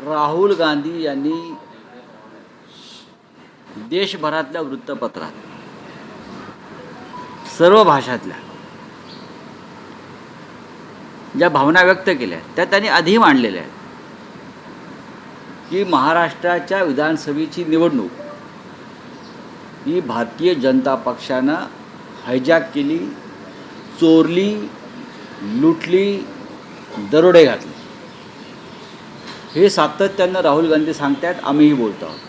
राहुल गांधी यांनी देशभरातल्या वृत्तपत्रात सर्व भाषातल्या ज्या भावना व्यक्त केल्या त्या त्यांनी आधी मांडलेल्या आहेत की महाराष्ट्राच्या विधानसभेची निवडणूक ही भारतीय जनता पक्षानं हायजॅक केली, चोरली, लुटली, दरोडे घातले. हे सातत्यानं राहुल गांधी सांगतात, आम्हीही बोलतो आहोत.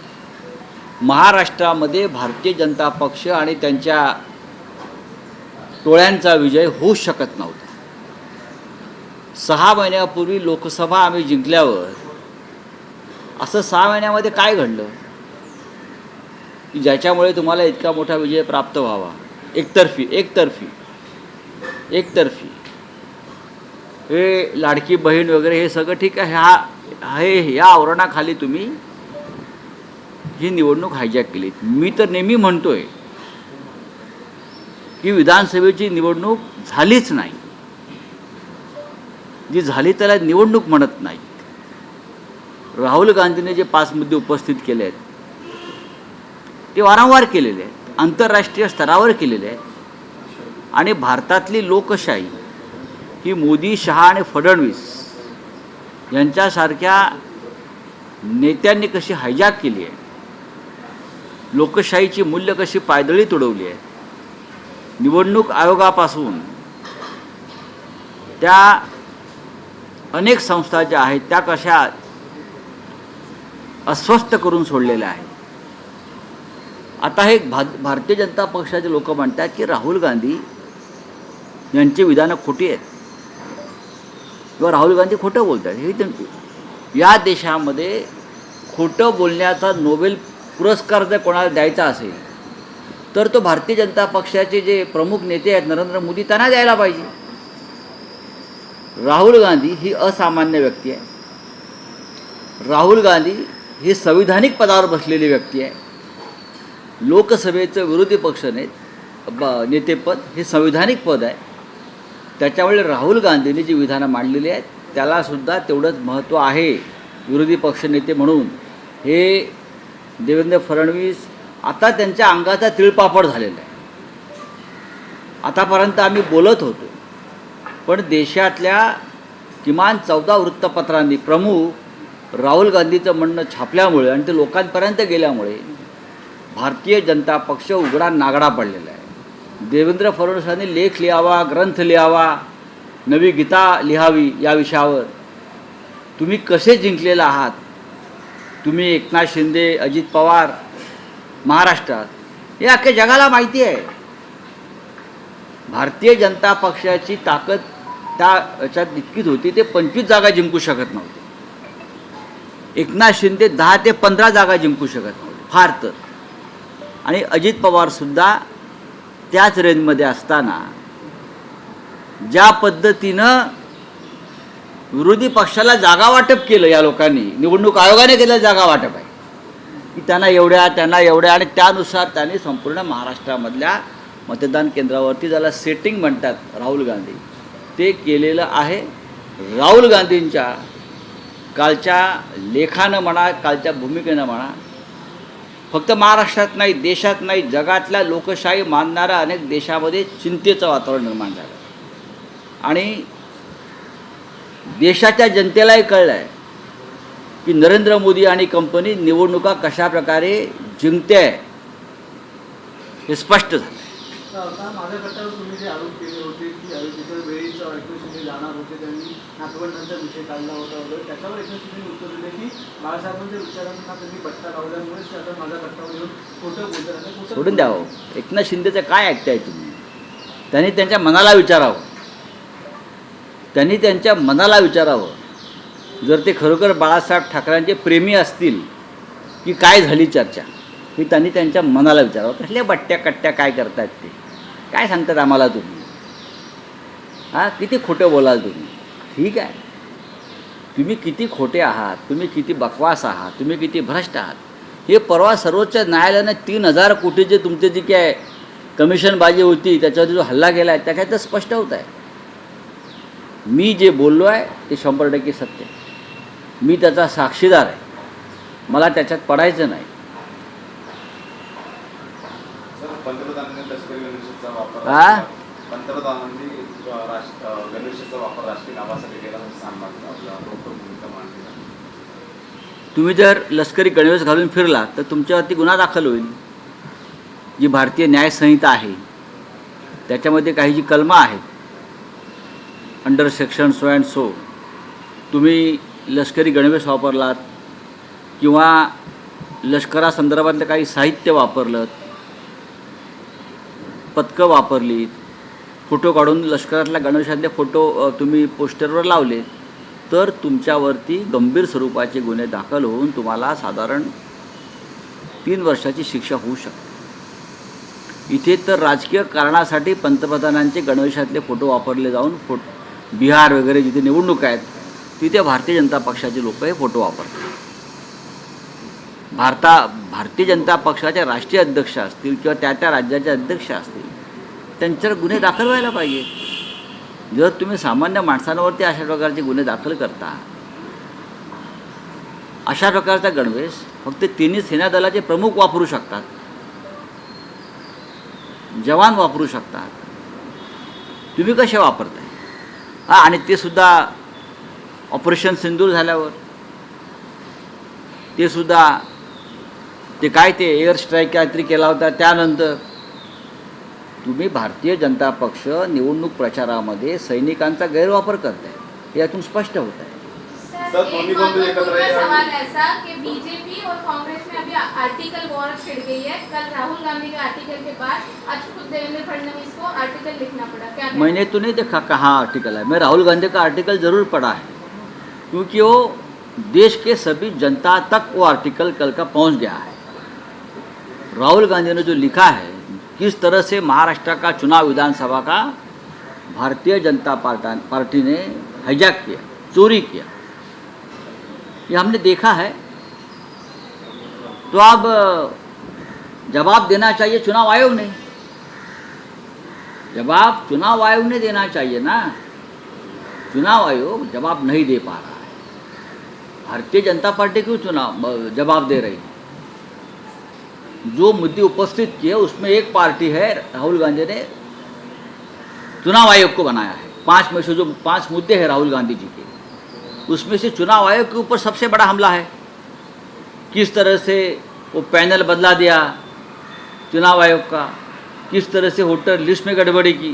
महाराष्ट्रामध्ये भारतीय जनता पक्ष आणि त्यांच्या टोळ्यांचा विजय होऊ शकत नव्हता. 6 महिन्यापूर्वी लोकसभा आम्ही जिंकल्यावर असं 6 महिन्यामध्ये काय घडलं की ज्याच्यामुळे तुम्हाला इतका मोठा विजय प्राप्त व्हावा? एकतर्फी हे लाडकी बहीण वगैरे हे सगळं ठीक आहे. या आवरणाखाली तुम्ही ही निवडणूक हायजॅक केली. मी तर नेहमी म्हणतोय की विधानसभेची निवडणूक झालीच नाही. जी झाली त्याला निवडणूक म्हणत नाही. राहुल गांधीने जे 5 मुद्दे उपस्थित केले आहेत ते वारंवार केलेले आहेत, आंतरराष्ट्रीय स्तरावर केलेले आहेत. आणि भारतातली लोकशाही ही मोदी, शहा आणि फडणवीस यांच्यासारख्या नेत्यांनी कशी हायजॅक केली आहे, लोकशाहीची मूल्य कशी पायदळी तुडवली आहे, निवडणूक आयोगापासून त्या अनेक संस्था ज्या आहेत त्या कशा अस्वस्थ करून सोडलेल्या आहेत. आता हे भारतीय जनता पक्षाचे लोक म्हणतात की राहुल गांधी यांची विधानं खोटी आहेत किंवा राहुल गांधी खोटं बोलतात. हे या देशामध्ये खोटं बोलण्याचा नोबेल पुरस्कार जर कोणाला द्यायचा असेल तर तो भारतीय जनता पक्षाचे जे प्रमुख नेते आहेत नरेंद्र मोदी त्यांना द्यायला पाहिजे. राहुल गांधी ही असामान्य व्यक्ती आहे. राहुल गांधी ही संविधानिक पदावर बसलेली व्यक्ती आहे. लोकसभेचं विरोधी पक्ष नेतेपद हे संविधानिक पद आहे. त्याच्यामुळे राहुल गांधींनी जी विधानं मांडलेली आहेत त्यालासुद्धा तेवढंच महत्त्व आहे विरोधी पक्षनेते म्हणून. हे देवेंद्र फडणवीस आता त्यांच्या अंगाचा तिळपापड झालेला आहे. आतापर्यंत आम्ही बोलत होतो पण देशातल्या किमान 14 वृत्तपत्रांनी प्रमुख राहुल गांधीचं म्हणणं छापल्यामुळे आणि ते लोकांपर्यंत गेल्यामुळे भारतीय जनता पक्ष उघडा नागडा पडलेला आहे. देवेंद्र फडणवीसांनी लेख लिहावा, ग्रंथ लिहावा, नवी गीता लिहावी या विषयावर. तुम्ही कसे जिंकलेला आहात, तुम्ही एकनाथ शिंदे, अजित पवार महाराष्ट्रात, हे अख्ख्या जगाला माहिती आहे. भारतीय जनता पक्षाची ताकद त्या याच्यात इतकीच होती ते 25 जागा जिंकू शकत नव्हते. एकनाथ शिंदे 10 ते 15 जागा जिंकू शकत नव्हते फार तर. आणि अजित पवारसुद्धा त्याच रेंजमध्ये असताना ज्या पद्धतीनं विरोधी पक्षाला जागा वाटप केलं या लोकांनी, निवडणूक आयोगाने केलं जागा वाटप आहे की त्यांना एवढ्या आणि त्यानुसार त्यांनी संपूर्ण महाराष्ट्रामधल्या मतदान केंद्रावरती ज्याला सेटिंग म्हणतात राहुल गांधी ते केलेलं आहे. राहुल गांधींच्या कालच्या लेखानं म्हणा, कालच्या भूमिकेनं म्हणा, फक्त महाराष्ट्रात नाही, देशात नाही, जगातल्या लोकशाही मानणाऱ्या अनेक देशामध्ये चिंतेचं वातावरण निर्माण झालं. आणि देशाच्या जनतेलाही कळलं आहे की नरेंद्र मोदी आणि कंपनी निवडणुका कशाप्रकारे जिंकते आहे हे स्पष्ट झालं. माझ्या गटावर तुम्ही जे आरोप केले होते की इतर वेळीच एकनाथ शिंदे जाणार होते, त्यांनी नागपूरनंतर विषय काढला होता वगैरे, त्याच्यावर एकनाथ शिंदेने उत्तर दिले की बाळासाहेबांच्या विचारांना त्यांनी बट्टा लावल्यामुळेच आता माझ्या गटावर येऊन खोटं बोलतात. सोडून द्यावं. एकनाथ शिंदेचं काय ऐकताय तुम्ही? त्यांनी त्यांच्या मनाला विचारावं. जर ते खरोखर बाळासाहेब ठाकरेंचे प्रेमी असतील की काय झाली चर्चा ही त्यांनी त्यांच्या मनाला विचारावं. कसल्या बट्ट्या कट्ट्या काय करतायत ते काय सांगतात आम्हाला तुम्ही? किती खोटं बोलाल तुम्ही? ठीक आहे, तुम्ही किती खोटे आहात, तुम्ही किती बकवास आहात, तुम्ही किती भ्रष्ट आहात हे परवा सर्वोच्च न्यायालयानं 3000 कोटीचे तुमचे जी काय कमिशनबाजी होती त्याच्यावर जो हल्ला केला आहे त्या काय तर स्पष्ट होत आहे. मी जे बोललो आहे ते 100% सत्य. मी त्याचा साक्षीदार आहे, मला त्याच्यात पडायचं नाही. सर, पंतप्रधानांनी लष्करी गणवेशाचा वापर हा? पंतप्रधानांनी गणवेशाचा वापर राष्ट्रीय लाभासाठी केला असं सांगतात आपल्या रोखोक भूमिका मांडली. तुम्ही जर लष्करी गणवेश घालून फिरला तर तुमच्यावरती गुन्हा दाखल होईल. जी भारतीय न्याय संहिता आहे त्याच्यामध्ये काही जी कलमं आहेत, under section so and so, तुम्ही लष्करी गणवेश वापरलात किंवा लष्करासंदर्भातलं काही साहित्य वापरलं, पथकं वापरलीत, फोटो काढून लष्करातल्या गणवेशातले फोटो तुम्ही पोस्टरवर लावले, तर तुमच्यावरती गंभीर स्वरूपाचे गुन्हे दाखल होऊन तुम्हाला साधारण 3 वर्षाची शिक्षा होऊ शकते. इथे तर राजकीय कारणासाठी पंतप्रधानांचे गणवेशातले फोटो वापरले जाऊन बिहार वगैरे जिथे निवडणूक आहेत तिथे भारतीय जनता पक्षाचे लोक हे फोटो वापरतात. भारतीय जनता पक्षाचे राष्ट्रीय अध्यक्ष असतील किंवा त्या राज्याचे अध्यक्ष असतील त्यांच्यावर गुन्हे दाखल व्हायला पाहिजे. जर तुम्ही सामान्य माणसांवरती अशा प्रकारचे गुन्हे दाखल करता, अशा प्रकारचा गणवेश फक्त तिन्ही सेना दलाचे प्रमुख वापरू शकतात, जवान वापरू शकतात, तुम्ही कसे वापरताय? आणि ते सुद्धा ऑपरेशन सिंदूर झाल्यावर, ते सुद्धा ते काय ते एअर स्ट्राईक काहीतरी केला होता त्यानंतर. तुम्ही भारतीय जनता पक्ष निवडणूक प्रचारामध्ये सैनिकांचा गैरवापर करताय, हे यातून स्पष्ट होत आहे. सर, दोन्ही बंधू एकत्र आहे. सवाल ऐसा कि बीजेपी और कांग्रेस में अभी आर्टिकल वॉर छिड़ गई है. कल राहुल गांधी के आर्टिकल के बाद आज खुद देवेंद्र फडणवीस को आर्टिकल लिखना पड़ा. क्या कहना? मैंने तो नहीं देखा कहाँ आर्टिकल है. मैं राहुल गांधी का आर्टिकल ज़रूर पढ़ा है, क्योंकि वो देश के सभी जनता तक वो आर्टिकल कल का पहुंच गया है. राहुल गांधी ने जो लिखा है, किस तरह से महाराष्ट्र का चुनाव विधानसभा का भारतीय जनता पार्टी ने हाईजैक किया, चोरी किया, ये हमने देखा है. तो अब जवाब देना चाहिए चुनाव आयोग ने. जवाब चुनाव आयोग ने देना चाहिए ना. चुनाव आयोग जवाब नहीं दे पा रहा है. भारतीय जनता पार्टी क्यों जवाब दे रही है? जो मुद्दे उपस्थित किए उसमें एक पार्टी है, राहुल गांधी ने चुनाव आयोग को बनाया है. 5 में से जो 5 मुद्दे हैं राहुल गांधी जी के, उसमें से चुनाव आयोग के ऊपर सबसे बड़ा हमला है. किस तरह से वो पैनल बदला दिया चुनाव आयोग का, किस तरह से वोटर लिस्ट में गड़बड़ी की,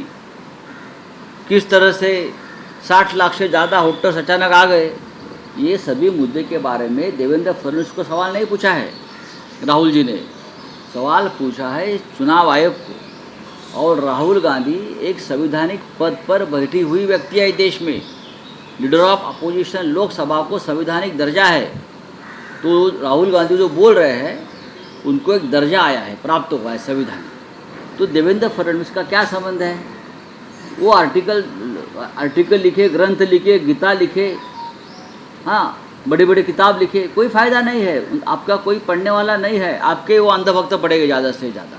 किस तरह से 60 लाख से ज़्यादा वोटर्स अचानक आ गए. ये सभी मुद्दे के बारे में देवेंद्र फडणवीस को सवाल नहीं पूछा है. राहुल जी ने सवाल पूछा है चुनाव आयोग को. और राहुल गांधी एक संवैधानिक पद पर बैठी हुई व्यक्ति है देश में. लीडर ऑफ अपोजिशन, लोकसभा को संवैधानिक दर्जा है. तो राहुल गांधी जो बोल रहे हैं उनको एक दर्जा आया है, प्राप्त हुआ है संविधान. तो देवेंद्र फडणवीस का क्या संबंध है? वो आर्टिकल लिखे, ग्रंथ लिखे, गीता लिखे, हाँ, बड़ी बड़ी किताब लिखे, कोई फ़ायदा नहीं है. आपका कोई पढ़ने वाला नहीं है, आपके वो अंधभक्त पढ़ेगा ज़्यादा से ज़्यादा.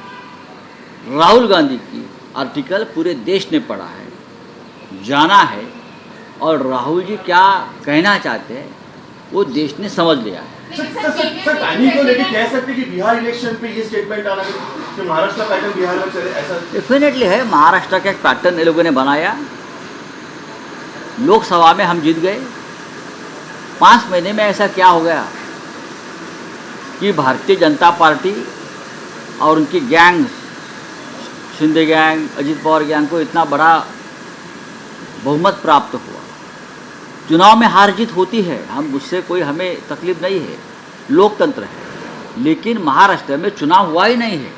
राहुल गांधी की आर्टिकल पूरे देश ने पढ़ा है, जाना है, और राहुल जी क्या कहना चाहते हैं वो देश ने समझ लिया है. सर, टाइमिंग को लेके कह सकते कि बिहार इलेक्शन पे ये स्टेटमेंट आना कि महाराष्ट्र का पैटर्न बिहार में चले, ऐसा डेफिनेटली है. महाराष्ट्र का एक पैटर्न ये लोगों ने बनाया. लोकसभा में हम जीत गए. 5 महीने में ऐसा क्या हो गया कि भारतीय जनता पार्टी और उनकी gang, Shinde gang, Ajit Pawar gang को इतना बड़ा बहुमत प्राप्त हुआ. चुनाव में हार जीत होती है, हम उससे कोई हमें तकलीफ नहीं है, लोकतंत्र है. लेकिन महाराष्ट्र में चुनाव हुआ ही नहीं है.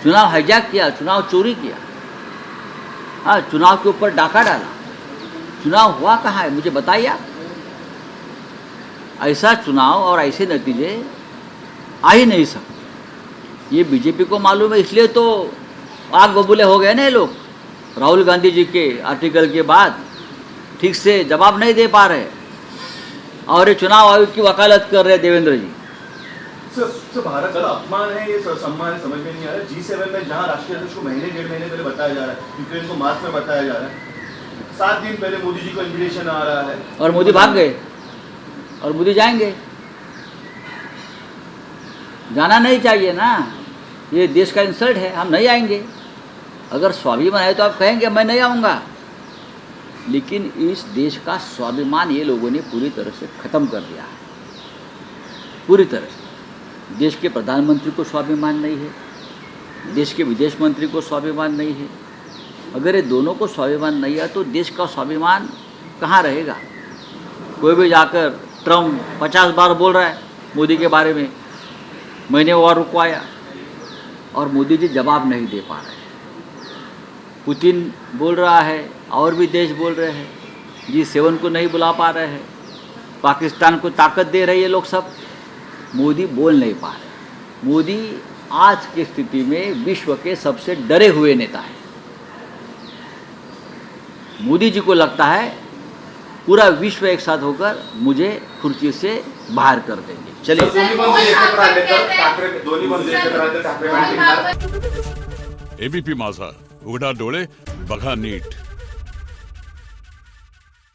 चुनाव हाईजैक किया, चुनाव चोरी किया, हाँ, चुनाव के ऊपर डाका डाला. चुनाव हुआ कहाँ है, मुझे बताइए आप. ऐसा चुनाव और ऐसे नतीजे आ ही नहीं सकते. ये बीजेपी को मालूम है, इसलिए तो आग बबूले हो गए ना ये लोग. राहुल गांधी जी के आर्टिकल के बाद ठीक से जवाब नहीं दे पा रहे और ये चुनाव आयोग की वकालत कर रहे देवेंद्र जी. सर, भारत का अपमान है ये सम्मान है, समझ में नहीं आ रहा. G7 में जहां राष्ट्रीय अध्यक्ष को महीने 1.5 महीने पहले बताया जा रहा है, यूक्रेन को मार्च में बताया जा रहा है, 7 दिन पहले मोदी जी को इन्विटेशन आ रहा है और मोदी भाग गए. और मोदी जाएंगे। जाना नहीं चाहिए ना, ये देश का इंसल्ट है, हम नहीं आएंगे। अगर स्वाभिमान है तो आप कहेंगे मैं नहीं आऊँगा, लेकिन इस देश का स्वाभिमान ये लोगों ने पूरी तरह से ख़त्म कर दिया है, पूरी तरह से। देश के प्रधानमंत्री को स्वाभिमान नहीं है, देश के विदेश मंत्री को स्वाभिमान नहीं है। अगर ये दोनों को स्वाभिमान नहीं है तो देश का स्वाभिमान कहाँ रहेगा? कोई भी जाकर ट्रम्प 50 बार बोल रहा है मोदी के बारे में, मैंने वॉर रुकवाया, और मोदी जी जवाब नहीं दे पा रहे। पुतिन बोल रहा है, और भी देश बोल रहे हैं, G7 को नहीं बुला पा रहे हैं, पाकिस्तान को ताकत दे रहे ये लोग सब, मोदी बोल नहीं पा रहे। मोदी आज की स्थिति में विश्व के सबसे डरे हुए नेता हैं। मोदी जी को लगता है पूरा विश्व एक साथ होकर मुझे कुर्सी से बाहर कर देंगे। चलिए, दोन्ही बंधू एकत्र आले तर ठाकरे, दोन्ही बंधू एकत्र आले तर ठाकरे गट टिकणार. एबीपी माझा, उघडा डोळे बघा नीट.